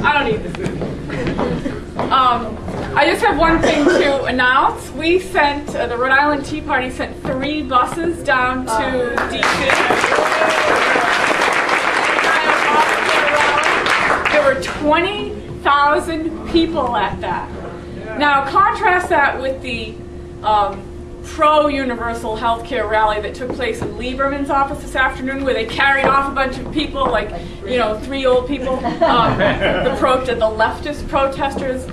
I don't need this. I just have one thing to announce. We sent, the Rhode Island Tea Party sent 3 buses down to D.C. There were 20,000 people at that. Now contrast that with the pro-universal healthcare rally that took place in Lieberman's office this afternoon, where they carried off a bunch of people, like 3 old people, the leftist protesters.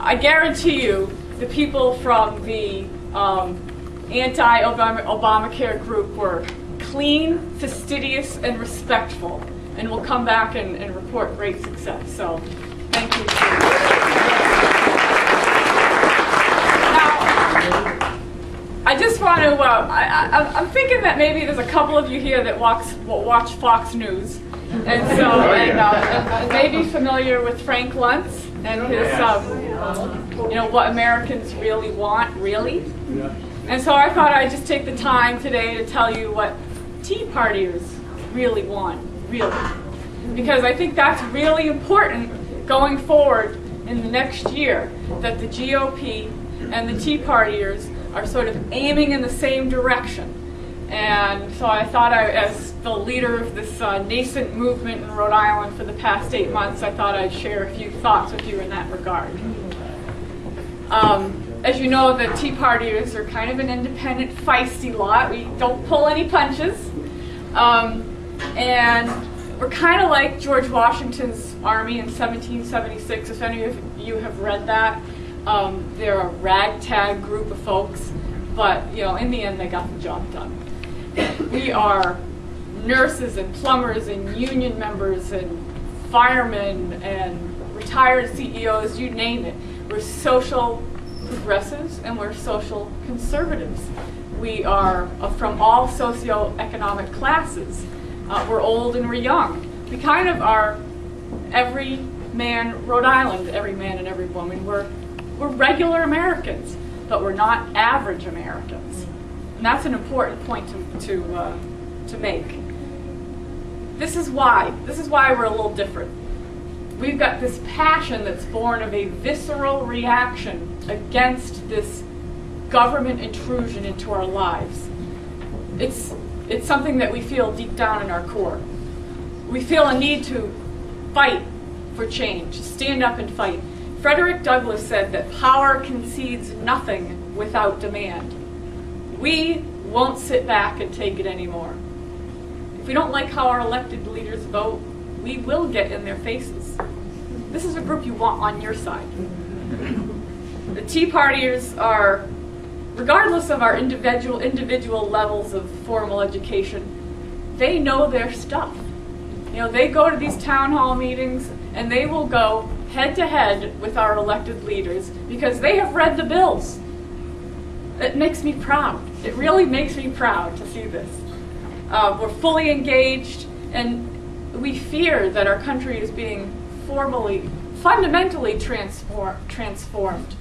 I guarantee you, the people from the anti-Obamacare group were clean, fastidious, and respectful, and will come back and report great success. So, thank you. I just want to, I'm thinking that maybe there's a couple of you here that watch Fox News, and so, and may be familiar with Frank Luntz and his, what Americans really want, really. And so I thought I'd just take the time today to tell you what Tea Partiers really want, really. Because I think that's really important going forward in the next year, that the GOP and the Tea Partiers are sort of aiming in the same direction. And so I thought, as the leader of this nascent movement in Rhode Island for the past 8 months, I thought I'd share a few thoughts with you in that regard. As you know, the Tea Partiers are kind of an independent, feisty lot. We don't pull any punches. And we're kind of like George Washington's army in 1776, if any of you have read that. They're a ragtag group of folks, but in the end they got the job done. We are nurses and plumbers and union members and firemen and retired CEOs, you name it. We're social progressives and we're social conservatives. We are from all socioeconomic classes. We're old and we're young. We kind of are every man Rhode Island, every man and every woman. We're regular Americans, but we're not average Americans. And that's an important point to make. This is why we're a little different. We've got this passion that's born of a visceral reaction against this government intrusion into our lives. It's something that we feel deep down in our core. We feel a need to fight for change, stand up and fight. Frederick Douglass said that power concedes nothing without demand. We won't sit back and take it anymore. If we don't like how our elected leaders vote, we will get in their faces. This is a group you want on your side. The Tea Partiers are, regardless of our individual levels of formal education, they know their stuff. They go to these town hall meetings and they will go head to head with our elected leaders because they have read the bills. It makes me proud. It really makes me proud to see this. We're fully engaged, and we fear that our country is being fundamentally transformed,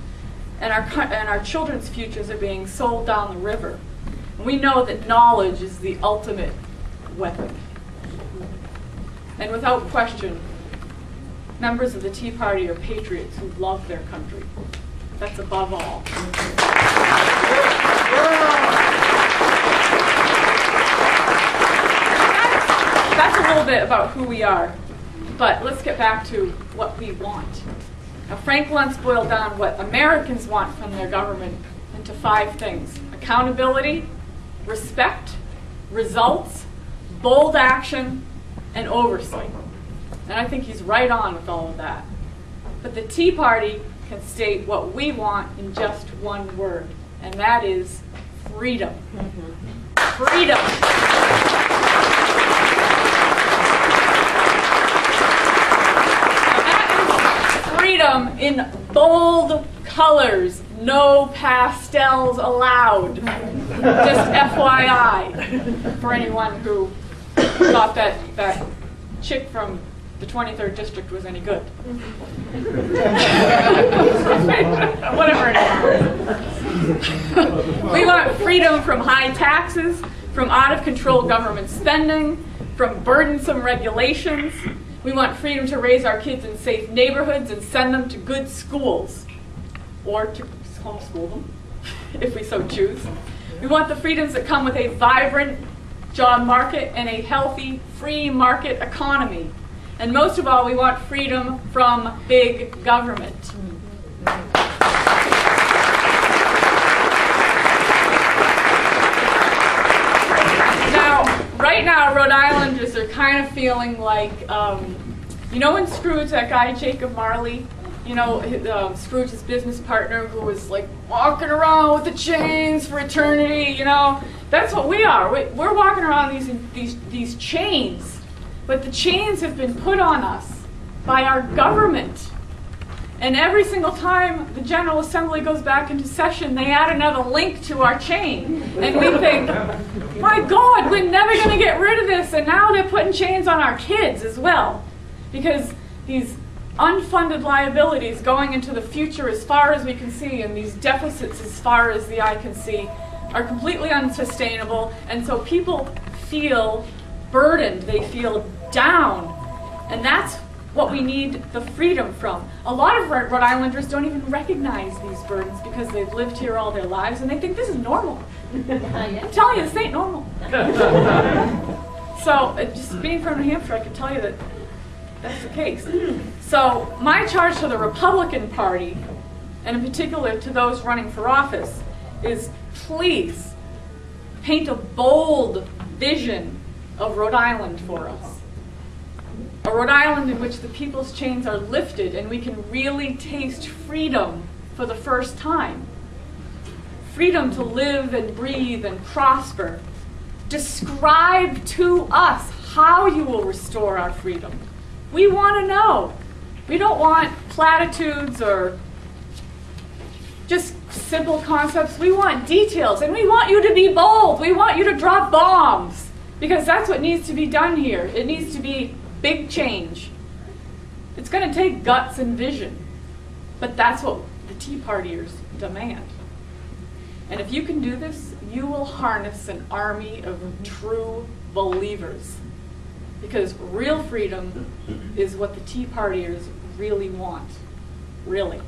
and our children's futures are being sold down the river. We know that knowledge is the ultimate weapon. And without question, members of the Tea Party are patriots who love their country. That's above all. That's a little bit about who we are. But let's get back to what we want. Now, Frank Luntz boiled down what Americans want from their government into 5 things: accountability, respect, results, bold action, and oversight. And I think he's right on with all of that. But the Tea Party can state what we want in just one word, and that is freedom. Freedom. Freedom in bold colors, no pastels allowed. Just FYI, for anyone who thought that chick from the 23rd District was any good. Whatever it is. We want freedom from high taxes, from out-of-control government spending, from burdensome regulations. We want freedom to raise our kids in safe neighborhoods and send them to good schools, or to homeschool them, if we so choose. We want the freedoms that come with a vibrant job market and a healthy, free market economy. And most of all, we want freedom from big government. Right now, Rhode Islanders are kind of feeling like, you know, in Scrooge, that guy Jacob Marley, you know, Scrooge's business partner who was like walking around with the chains for eternity, you know, that's what we are. We're walking around these chains, but the chains have been put on us by our government. And every single time the General Assembly goes back into session, they add another link to our chain. And we think, my God, we're never going to get rid of this. And now they're putting chains on our kids as well. Because these unfunded liabilities going into the future as far as we can see, and these deficits as far as the eye can see, are completely unsustainable. And so people feel burdened. They feel down. And that's what we need the freedom from. A lot of Rhode Islanders don't even recognize these burdens because they've lived here all their lives and they think this is normal. I'm telling you, this ain't normal. So just being from New Hampshire, I can tell you that that's the case. So my charge to the Republican Party, and in particular to those running for office, is please paint a bold vision of Rhode Island for us. A Rhode Island in which the people's chains are lifted and we can really taste freedom for the first time. Freedom to live and breathe and prosper. Describe to us how you will restore our freedom. We want to know. We don't want platitudes or just simple concepts. We want details, and we want you to be bold. We want you to drop bombs, because that's what needs to be done here. It needs to be big change. It's going to take guts and vision, but that's what the Tea Partiers demand. And if you can do this, you will harness an army of true believers, because real freedom is what the Tea Partiers really want. Really.